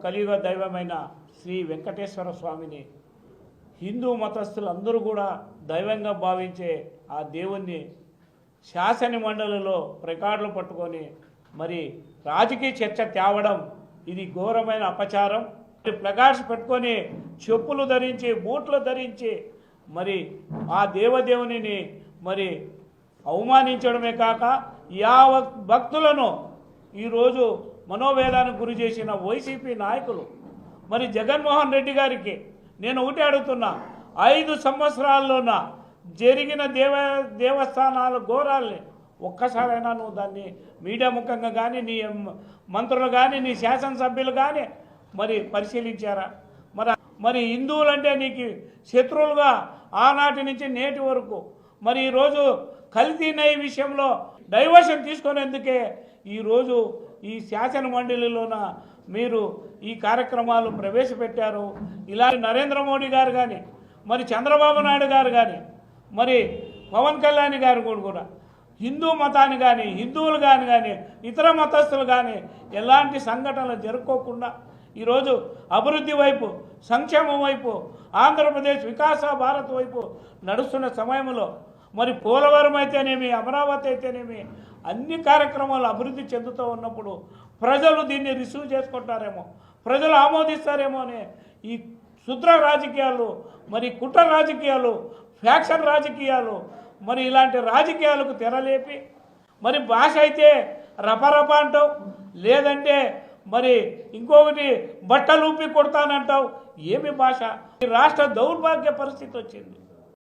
కలియుగ దైవమైన శ్రీ వెంకటేశ్వర స్వామిని హిందూ మతస్థులందరూ కూడా దైవంగా భావించే ఆ దేవుణ్ణి శాసన మండలిలో రికార్డులు పట్టుకొని మరి రాజకీయ చర్చ తేవడం ఇది ఘోరమైన అపచారం. ప్లకార్డ్స్ పెట్టుకొని చెప్పులు ధరించి బూట్లు ధరించి మరి ఆ దేవదేవుని మరి అవమానించడమే కాక యావత్ భక్తులను ఈరోజు మనోవేదానికి గురి చేసిన వైసీపీ నాయకులు మరి జగన్మోహన్ రెడ్డి గారికి నేను ఒకటి అడుగుతున్నా, 5 సంవత్సరాల్లోన జరిగిన దేవస్థానాల ఘోరాల్ని ఒక్కసారైనా నువ్వు దాన్ని మీడియా ముఖంగా కానీ నీ మంత్రులు కానీ నీ శాసనసభ్యులు కానీ మరి పరిశీలించారా? మరి హిందువులంటే నీకు శత్రువులుగా ఆనాటి నుంచి నేటి వరకు మరి ఈరోజు కల్తీ నెయ్యి విషయంలో డైవర్షన్ తీసుకునేందుకే ఈరోజు ఈ శాసన మండలిలోన మీరు ఈ కార్యక్రమాలు ప్రవేశపెట్టారు. ఇలా నరేంద్ర మోడీ గారు కానీ మరి చంద్రబాబు నాయుడు గారు కానీ మరి పవన్ కళ్యాణ్ గారు కూడా హిందూ మతాన్ని కానీ హిందువులు కానీ ఇతర మతస్థులు కానీ ఎలాంటి సంఘటనలు జరుపుకోకుండా ఈరోజు అభివృద్ధి వైపు సంక్షేమం వైపు ఆంధ్రప్రదేశ్ వికాస భారత్ వైపు నడుస్తున్న సమయంలో మరి పోలవరం అయితేనేమి అమరావతి అయితేనేమి అన్ని కార్యక్రమాలు అభివృద్ధి చెందుతూ ఉన్నప్పుడు ప్రజలు దీన్ని రిసీవ్ చేసుకుంటారేమో, ప్రజలు ఆమోదిస్తారేమో అనే ఈ శుద్ర రాజకీయాలు మరి కుట్ర రాజకీయాలు ఫ్యాక్షన్ రాజకీయాలు మరి ఇలాంటి రాజకీయాలకు తెరలేపి మరి భాష అయితే రపరప అంటావు, లేదంటే మరి ఇంకొకటి బట్టలు ఊపి కొడతానంటావు. ఏమి భాష? ఈ రాష్ట్ర దౌర్భాగ్య పరిస్థితి వచ్చింది.